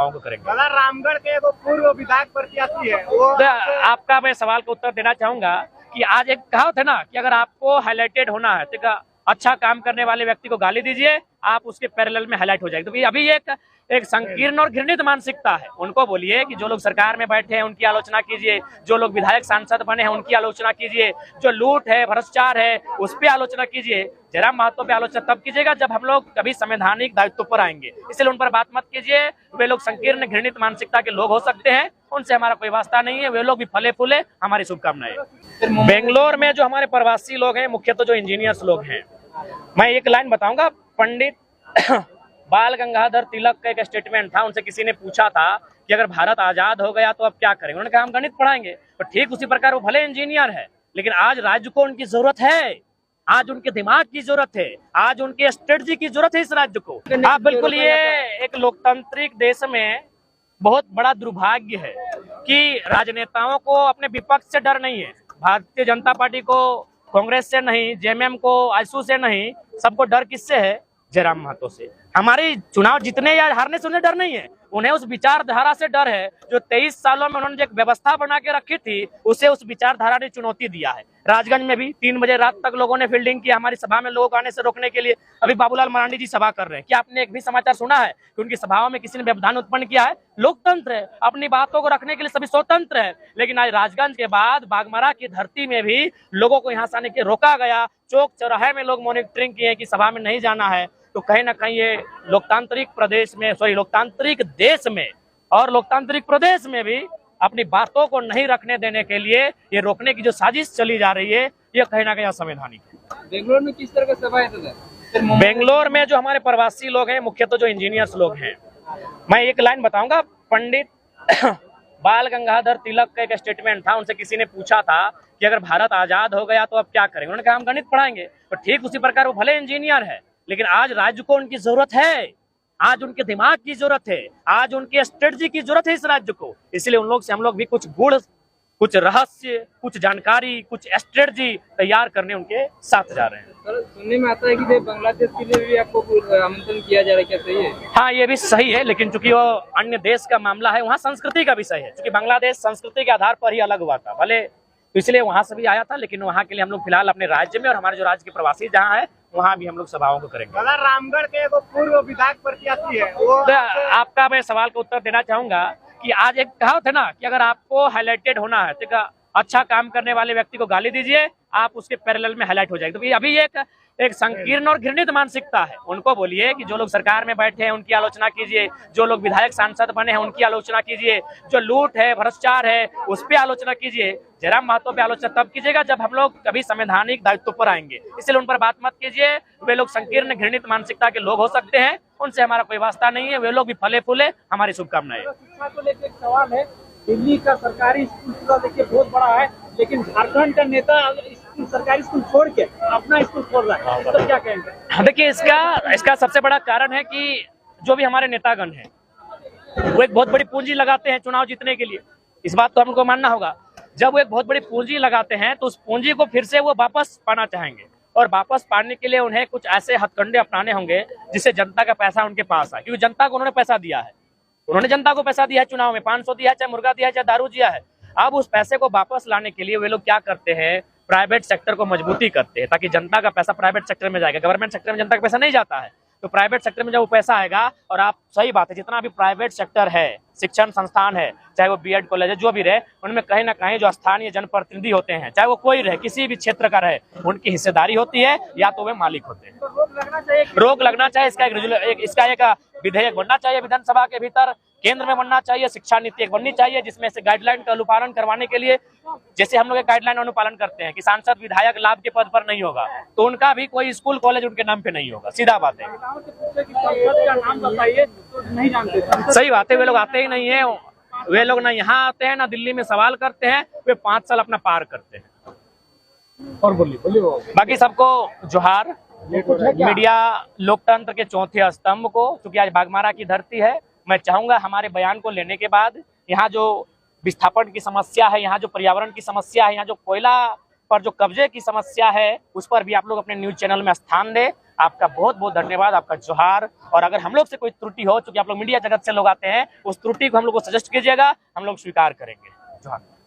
को करेंगे। दादा रामगढ़ के एगो पूर्व विधायक प्रत्याशी है वो आपका मैं सवाल का उत्तर देना चाहूंगा कि आज एक कहावत है ना कि अगर आपको हाईलाइटेड होना है तो अच्छा काम करने वाले व्यक्ति को गाली दीजिए, आप उसके पैरेलल में हाईलाइट हो जाएगी। तो अभी एक संकीर्ण और घृणित मानसिकता है। उनको बोलिए कि जो लोग सरकार में बैठे हैं उनकी आलोचना कीजिए, जो लोग विधायक सांसद बने हैं उनकी आलोचना कीजिए, जो लूट है भ्रष्टाचार है उस पर आलोचना कीजिए। जयराम महतो पे आलोचना तब कीजिएगा जब हम लोग कभी संवैधानिक दायित्व पर आएंगे, इसलिए उन पर बात मत कीजिए। वे लोग संकीर्ण घृणित मानसिकता के लोग हो सकते हैं, उनसे हमारा कोई वास्ता नहीं है। वे लोग भी फले फूले, हमारी शुभकामनाएं। बेंगलोर में जो हमारे प्रवासी लोग हैं, मुख्यतः जो इंजीनियर्स लोग हैं, मैं एक लाइन बताऊंगा। पंडित बाल गंगाधर तिलक का एक स्टेटमेंट था, उनसे किसी ने पूछा था कि अगर भारत आजाद हो गया तो अब क्या करेंगे। उन्होंने कहा हम गणित पढ़ाएंगे। तो ठीक उसी प्रकार वो भले इंजीनियर है, लेकिन आज राज्य को उनकी जरूरत है, आज उनके दिमाग की जरूरत है, आज उनके स्ट्रेटजी की जरूरत है इस राज्य को। आप बिल्कुल, ये एक लोकतांत्रिक देश में बहुत बड़ा दुर्भाग्य है कि राजनेताओं को अपने विपक्ष से डर नहीं है। भारतीय जनता पार्टी को कांग्रेस से नहीं, जेएमएम को आजसू से नहीं, सबको डर किससे है? जयराम महतो से। हमारे चुनाव जीतने या हारने से उन्हें डर नहीं है, उन्हें उस विचारधारा से डर है जो 23 सालों में उन्होंने जो एक व्यवस्था बना के रखी थी उसे उस विचारधारा ने चुनौती दिया है। राजगंज में भी 3 बजे रात तक लोगों ने फील्डिंग की हमारी सभा में लोगों को आने से रोकने के लिए। अभी बाबूलाल मरांडी जी सभा कर रहे हैं, क्या आपने एक भी समाचार सुना है कि उनकी सभाओं में किसी ने व्यवधान उत्पन्न किया है? लोकतंत्र है, अपनी बातों को रखने के लिए सभी स्वतंत्र है। लेकिन आज राजगंज के बाद बागमरा की धरती में भी लोगों को यहाँ से आने के रोका गया। चौक चौराहे में लोग मॉनिटरिंग किए कि सभा में नहीं जाना है। तो कहीं ना कहीं ये लोकतांत्रिक लोकतांत्रिक देश में और लोकतांत्रिक प्रदेश में भी अपनी बातों को नहीं रखने देने के लिए ये रोकने की जो साजिश चली जा रही है, ये कहीं ना कहीं असंवैधानिक है। बेंगलोर में किस तरह का सभा है? बेंगलोर में जो हमारे प्रवासी लोग हैं, मुख्यतः जो इंजीनियर्स लोग हैं, मैं एक लाइन बताऊंगा। पंडित बाल गंगाधर तिलक का एक स्टेटमेंट था, उनसे किसी ने पूछा था कि अगर भारत आजाद हो गया तो अब क्या करेंगे। उन्होंने कहा हम गणित पढ़ाएंगे। तो ठीक उसी प्रकार वो भले इंजीनियर है, लेकिन आज राज्य को उनकी जरूरत है, आज उनके दिमाग की जरूरत है, आज उनके स्ट्रेटजी की जरूरत है इस राज्य को। इसलिए उन लोग से हम लोग भी कुछ गुण, कुछ रहस्य, कुछ जानकारी, कुछ स्ट्रेटजी तैयार करने उनके साथ जा रहे हैं। सर, सुनने में आता है कि बांग्लादेश के लिए भी आपको आमंत्रण किया जा रहा है, क्या सही है? हाँ, ये भी सही है, लेकिन चूंकि वो अन्य देश का मामला है, वहाँ संस्कृति का विषय है। क्योंकि बांग्लादेश संस्कृति के आधार पर ही अलग हुआ था, भले तो इसलिए वहां से भी आया था, लेकिन वहां के लिए हम लोग फिलहाल अपने राज्य में और हमारे जो राज्य के प्रवासी जहाँ है वहां भी हम लोग सभाओं को करेंगे। दादा रामगढ़ के एगो पूर्व विधायक प्रत्याशी है वो आपका मैं सवाल का उत्तर देना चाहूंगा कि आज एक कहावत है ना कि अगर आपको हाईलाइटेड होना है तो अच्छा काम करने वाले व्यक्ति को गाली दीजिए, आप उसके पैरेलल में हाईलाइट हो जाएगी। तो अभी एक संकीर्ण और घृणित मानसिकता है। उनको बोलिए कि जो लोग सरकार में बैठे हैं उनकी आलोचना कीजिए, जो लोग विधायक सांसद बने हैं उनकी आलोचना कीजिए, जो लूट है भ्रष्टाचार है उस पर आलोचना कीजिए। जयराम महतो पे आलोचना तब कीजिएगा जब हम लोग कभी संवैधानिक दायित्व पर आएंगे, इसलिए उन पर बात मत कीजिए। वे लोग संकीर्ण घृणित मानसिकता के लोग हो सकते हैं, उनसे हमारा कोई वास्ता नहीं है। वे लोग भी फले फूले, हमारी शुभकामनाएं। शिक्षा को लेकर एक सवाल है, दिल्ली का सरकारी स्कूल पूरा देखिए बहुत बड़ा है, लेकिन झारखंड का नेता सरकारी स्कूल छोड़ के अपना स्कूल खोल रहा है, तो क्या कहेंगे? देखिए, इसका सबसे बड़ा कारण है कि जो भी हमारे नेतागण हैं वो एक बहुत बड़ी पूंजी लगाते हैं चुनाव जीतने के लिए। इस बात तो हमको मानना होगा। जब वो एक बहुत बड़ी पूंजी लगाते हैं तो उस पूंजी को फिर से वो वापस पाना चाहेंगे, और वापस पाने के लिए उन्हें कुछ ऐसे हथकंडे अपनाने होंगे जिससे जनता का पैसा उनके पास आए। क्योंकि जनता को उन्होंने पैसा दिया है, उन्होंने जनता को पैसा दिया है, चुनाव में 500 दिया है, चाहे मुर्गा दिया है, चाहे दारू दिया है। अब उस पैसे को वापस लाने के लिए वे लोग क्या करते हैं, प्राइवेट सेक्टर को मजबूती करते हैं, ताकि जनता का पैसा प्राइवेट सेक्टर में जाएगा। गवर्नमेंट सेक्टर में जनता का पैसा नहीं जाता है, तो प्राइवेट सेक्टर में जब वो पैसा आएगा, और आप सही बात है, जितना भी प्राइवेट सेक्टर है, शिक्षण संस्थान है, चाहे वो बीएड कॉलेज है, जो भी रहे, उनमें कहीं ना कहीं जो स्थानीय जनप्रतिनिधि होते हैं, चाहे वो कोई रहे, किसी भी क्षेत्र का रहे, उनकी हिस्सेदारी होती है, या तो वे मालिक होते हैं। रोक लगना चाहिए। इसका एक विधेयक बनना चाहिए विधानसभा के भीतर, केंद्र में बनना चाहिए। शिक्षा नीति एक बननी चाहिए जिसमें से गाइडलाइन का अनुपालन करवाने के लिए, जैसे हम लोग गाइडलाइन अनुपालन करते हैं कि सांसद विधायक लाभ के पद पर नहीं होगा, तो उनका भी कोई स्कूल कॉलेज उनके नाम पे नहीं होगा। सीधा बात है, नहीं जानते। सही बात है। वे लोग आते ही नहीं है, वे लोग ना यहाँ आते हैं ना दिल्ली में सवाल करते हैं, वे 5 साल अपना पार करते हैं। और बोलिए बाकी सबको जोहार। मीडिया लोकतंत्र के चौथे स्तंभ को, क्योंकि आज बागमारा की धरती है, मैं चाहूंगा हमारे बयान को लेने के बाद यहाँ जो विस्थापन की समस्या है, यहाँ जो पर्यावरण की समस्या है, यहाँ जो कोयला पर जो कब्जे की समस्या है उस पर भी आप लोग अपने न्यूज चैनल में स्थान दें। आपका बहुत बहुत धन्यवाद, आपका जोहार। और अगर हम लोग से कोई त्रुटि हो, चूंकि आप लोग मीडिया जगत से लोग आते हैं, उस त्रुटि को हम लोग को सजेस्ट कीजिएगा, हम लोग स्वीकार करेंगे। जोहार।